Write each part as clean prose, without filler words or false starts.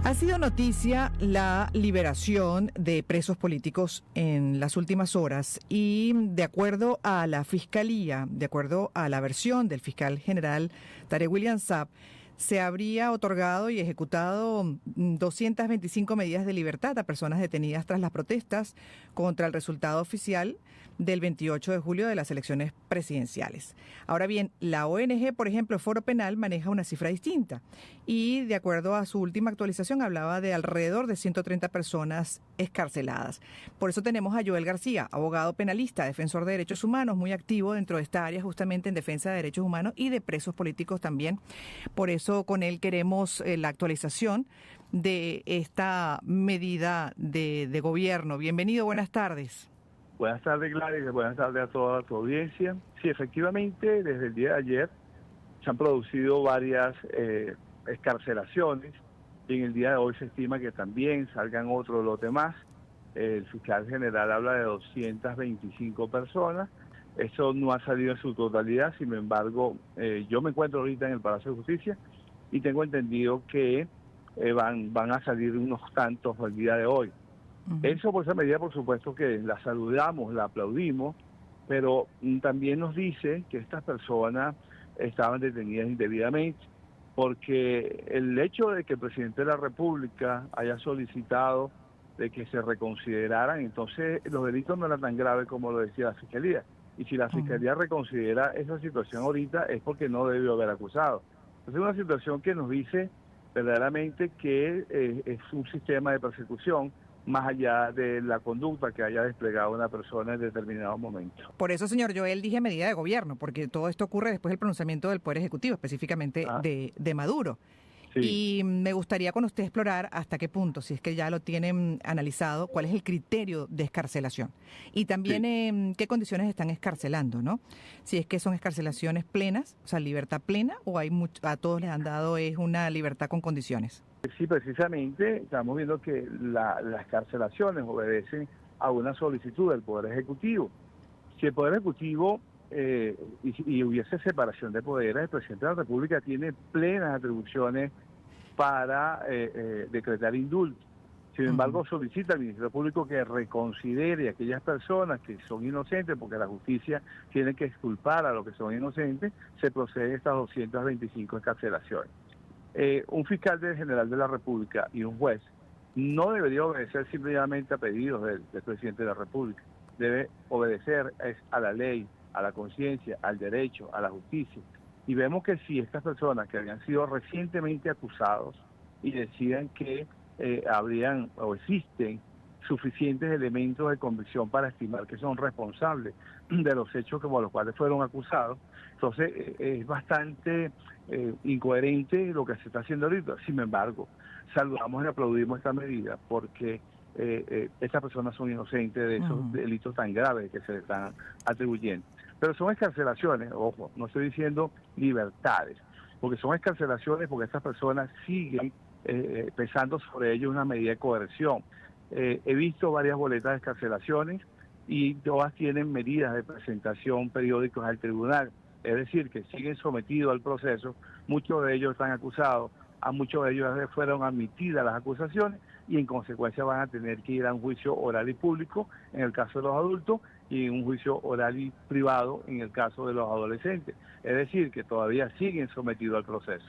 Ha sido noticia la liberación de presos políticos en las últimas horas y de acuerdo a la Fiscalía, de acuerdo a la versión del fiscal general Tarek William Saab, se habría otorgado y ejecutado 225 medidas de libertad a personas detenidas tras las protestas contra el resultado oficial del 28 de julio de las elecciones presidenciales. Ahora bien, la ONG, por ejemplo, Foro Penal, maneja una cifra distinta y, de acuerdo a su última actualización, hablaba de alrededor de 130 personas excarceladas. Por eso tenemos a Joel García, abogado penalista, defensor de derechos humanos, muy activo dentro de esta área justamente en defensa de derechos humanos y de presos políticos también. Por eso con él queremos la actualización de esta medida de gobierno. Bienvenido, buenas tardes. Buenas tardes, Gladys. Buenas tardes a toda tu audiencia. Sí, efectivamente, desde el día de ayer se han producido varias excarcelaciones y en el día de hoy se estima que también salgan otro lote más. El fiscal general habla de 225 personas. Eso no ha salido en su totalidad, sin embargo, yo me encuentro ahorita en el Palacio de Justicia y tengo entendido que van a salir unos tantos el día de hoy. Eso, por esa medida, por supuesto que la saludamos, la aplaudimos, pero también nos dice que estas personas estaban detenidas indebidamente, porque el hecho de que el presidente de la República haya solicitado de que se reconsideraran, entonces los delitos no eran tan graves como lo decía la Fiscalía. Y si la Fiscalía reconsidera esa situación ahorita es porque no debió haber acusado. Entonces es una situación que nos dice verdaderamente que es un sistema de persecución más allá de la conducta que haya desplegado una persona en determinado momento. Por eso, señor Joel, dije medida de gobierno, porque todo esto ocurre después del pronunciamiento del Poder Ejecutivo, específicamente de Maduro. Sí. Y me gustaría con usted explorar hasta qué punto, si es que ya lo tienen analizado, cuál es el criterio de excarcelación. Y también qué condiciones están excarcelando, ¿no? Si es que son excarcelaciones plenas, o sea, libertad plena, o hay a todos les han dado es una libertad con condiciones. Sí, precisamente estamos viendo que las excarcelaciones obedecen a una solicitud del Poder Ejecutivo. Si el Poder Ejecutivo y hubiese separación de poderes, el presidente de la República tiene plenas atribuciones para decretar indulto. Sin embargo, solicita al Ministerio Público que reconsidere a aquellas personas que son inocentes, porque la justicia tiene que exculpar a los que son inocentes, se procede a estas 225 excarcelaciones. Un fiscal general de la República y un juez no debería obedecer simplemente a pedidos del presidente de la República. Debe obedecer a la ley, a la conciencia, al derecho, a la justicia. Y vemos que si estas personas que habían sido recientemente acusados y deciden que habrían o existen suficientes elementos de convicción para estimar que son responsables de los hechos como los cuales fueron acusados, entonces es bastante incoherente lo que se está haciendo ahorita. Sin embargo, saludamos y aplaudimos esta medida porque estas personas son inocentes de esos delitos tan graves que se les están atribuyendo. Pero son excarcelaciones, ojo, no estoy diciendo libertades, porque son excarcelaciones porque estas personas siguen pesando sobre ellos una medida de coerción. He visto varias boletas de excarcelaciones y todas tienen medidas de presentación periódicos al tribunal, es decir, que siguen sometidos al proceso, muchos de ellos están acusados, a muchos de ellos fueron admitidas las acusaciones y en consecuencia van a tener que ir a un juicio oral y público en el caso de los adultos y un juicio oral y privado en el caso de los adolescentes, es decir, que todavía siguen sometidos al proceso.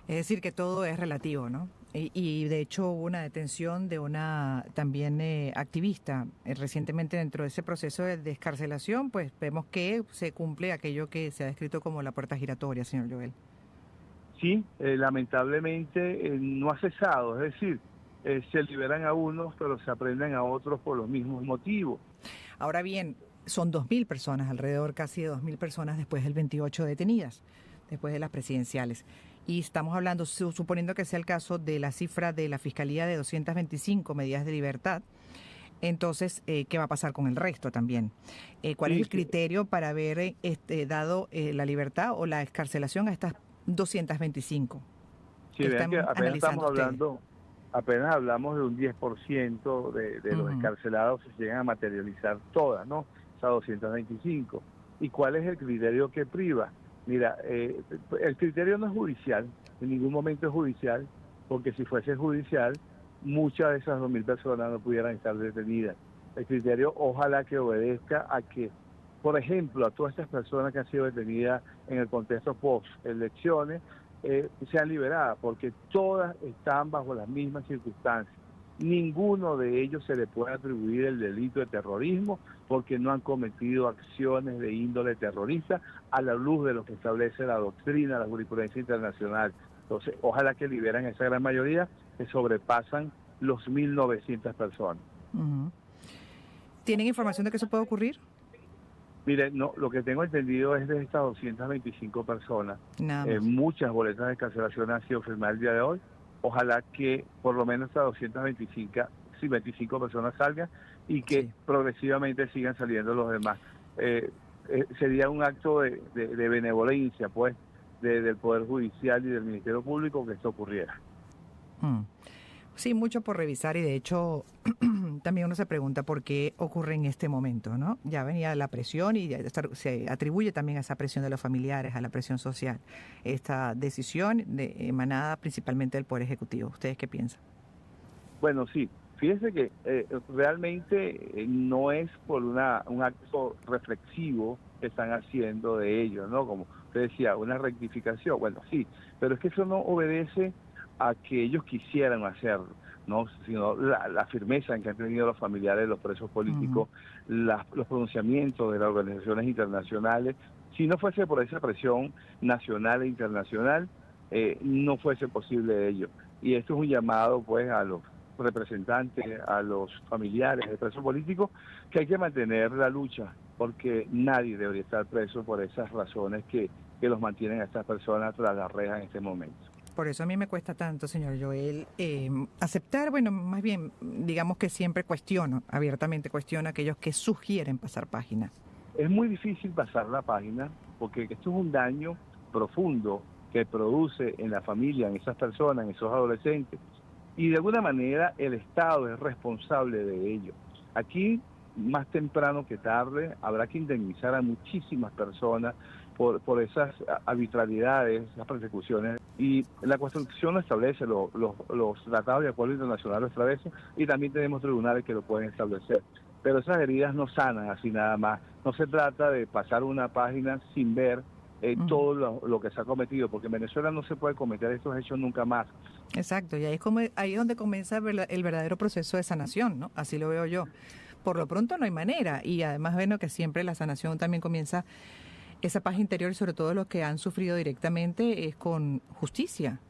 Es decir, que todo es relativo, ¿no? Y de hecho hubo una detención de una también activista recientemente dentro de ese proceso de descarcelación, pues vemos que se cumple aquello que se ha descrito como la puerta giratoria, señor Joel. Sí, lamentablemente no ha cesado, es decir, se liberan a unos, pero se aprenden a otros por los mismos motivos. Ahora bien, son 2.000 personas, alrededor casi de 2.000 personas después del 28 detenidas, después de las presidenciales. Y estamos hablando, suponiendo que sea el caso de la cifra de la Fiscalía de 225 medidas de libertad, entonces, ¿qué va a pasar con el resto también? ¿Cuál es el criterio para haber dado la libertad o la excarcelación a estas 225? Sí, vean que apenas estamos hablando, apenas hablamos de un 10% de los excarcelados se llegan a materializar todas, ¿no? Esas 225. ¿Y cuál es el criterio que priva? Mira, el criterio no es judicial, en ningún momento es judicial, porque si fuese judicial, muchas de esas 2.000 personas no pudieran estar detenidas. El criterio ojalá que obedezca a que, por ejemplo, a todas estas personas que han sido detenidas en el contexto post-elecciones, sean liberadas, porque todas están bajo las mismas circunstancias. Ninguno de ellos se le puede atribuir el delito de terrorismo porque no han cometido acciones de índole terrorista a la luz de lo que establece la doctrina, la jurisprudencia internacional. Entonces, ojalá que liberen esa gran mayoría que sobrepasan los 1.900 personas. Ujú. ¿Tienen información de que eso puede ocurrir? Mire, no, lo que tengo entendido es de estas 225 personas. Nada más. Muchas boletas de cancelación han sido firmadas el día de hoy. Ojalá que por lo menos estas 25 personas salgan y que Sí. progresivamente sigan saliendo los demás. Sería un acto de benevolencia, pues, del Poder Judicial y del Ministerio Público que esto ocurriera. Mm. Sí, mucho por revisar y de hecho también uno se pregunta por qué ocurre en este momento, ¿no? Ya venía la presión y se atribuye también a esa presión de los familiares, a la presión social, esta decisión emanada principalmente del Poder Ejecutivo. ¿Ustedes qué piensan? Bueno, sí. Fíjense que realmente no es por un acto reflexivo que están haciendo de ellos, ¿no? Como usted decía, una rectificación. Bueno, sí, pero es que eso no obedece a que ellos quisieran hacerlo, ¿no? Sino la firmeza en que han tenido los familiares de los presos Ujú. políticos, los pronunciamientos de las organizaciones internacionales. Si no fuese por esa presión nacional e internacional, no fuese posible ello. Y esto es un llamado, pues, a los representantes, a los familiares de presos políticos, que hay que mantener la lucha, porque nadie debería estar preso por esas razones que los mantienen a estas personas tras la reja en este momento. Por eso a mí me cuesta tanto, señor Joel, aceptar, bueno, más bien, digamos que siempre cuestiono, abiertamente cuestiono a aquellos que sugieren pasar página. Es muy difícil pasar la página porque esto es un daño profundo que produce en la familia, en esas personas, en esos adolescentes. Y de alguna manera el Estado es responsable de ello. Aquí, más temprano que tarde, habrá que indemnizar a muchísimas personas por esas arbitrariedades, esas persecuciones. Y la Constitución lo establece, los tratados de acuerdo internacional lo establecen, y también tenemos tribunales que lo pueden establecer. Pero esas heridas no sanan así nada más. No se trata de pasar una página sin ver todo lo que se ha cometido, porque en Venezuela no se puede cometer estos hechos nunca más. Exacto, y ahí es donde comienza el verdadero proceso de sanación, ¿no? Así lo veo yo. Por lo pronto no hay manera, y además, bueno, que siempre la sanación también comienza, esa paz interior, y sobre todo los que han sufrido directamente, es con justicia.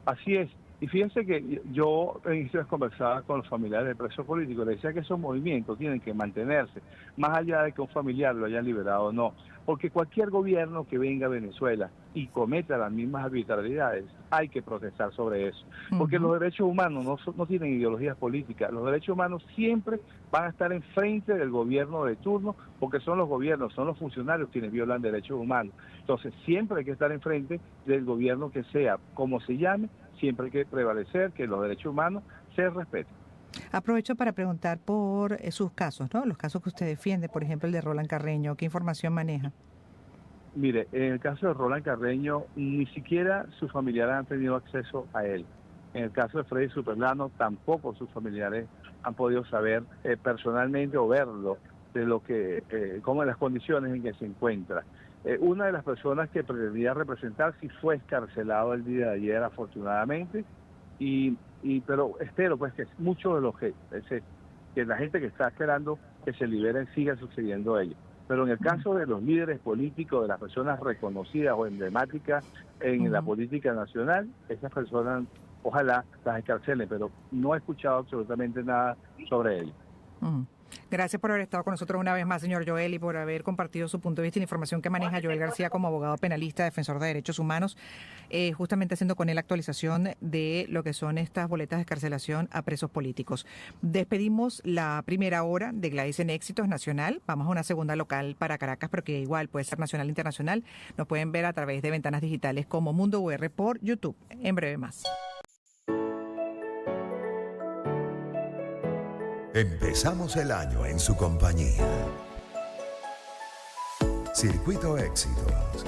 Así es. Y fíjense que yo en inicios conversaba con los familiares de presos políticos, les decía que esos movimientos tienen que mantenerse, más allá de que un familiar lo haya liberado o no. Porque cualquier gobierno que venga a Venezuela y cometa las mismas arbitrariedades, hay que protestar sobre eso. Porque Ujú. los derechos humanos no tienen ideologías políticas. Los derechos humanos siempre van a estar enfrente del gobierno de turno, porque son los gobiernos, son los funcionarios quienes violan derechos humanos. Entonces, siempre hay que estar enfrente del gobierno que sea, como se llame, siempre hay que prevalecer que los derechos humanos se respeten. Aprovecho para preguntar por sus casos, ¿no? Los casos que usted defiende, por ejemplo, el de Roland Carreño, ¿qué información maneja? Mire, en el caso de Roland Carreño, ni siquiera sus familiares han tenido acceso a él. En el caso de Freddy Superlano, tampoco sus familiares han podido saber personalmente o verlo de lo que, como las condiciones en que se encuentra. Una de las personas que pretendía representar sí fue escarcelado el día de ayer, afortunadamente, pero espero pues que muchos de los que la gente que está esperando que se liberen siga sucediendo ello. Pero en el caso de los líderes políticos, de las personas reconocidas o emblemáticas en la Ujú. política nacional, esas personas ojalá las escarcelen, pero no he escuchado absolutamente nada sobre ello. Ujú. Gracias por haber estado con nosotros una vez más, señor Joel, y por haber compartido su punto de vista y la información que maneja Joel García como abogado penalista, defensor de derechos humanos, justamente haciendo con él la actualización de lo que son estas boletas de escarcelación a presos políticos. Despedimos la primera hora de Gladys en Éxitos Nacional. Vamos a una segunda local para Caracas, pero que igual puede ser nacional e internacional. Nos pueden ver a través de ventanas digitales como Mundo UR por YouTube. En breve más. Empezamos el año en su compañía. Circuito Éxitos.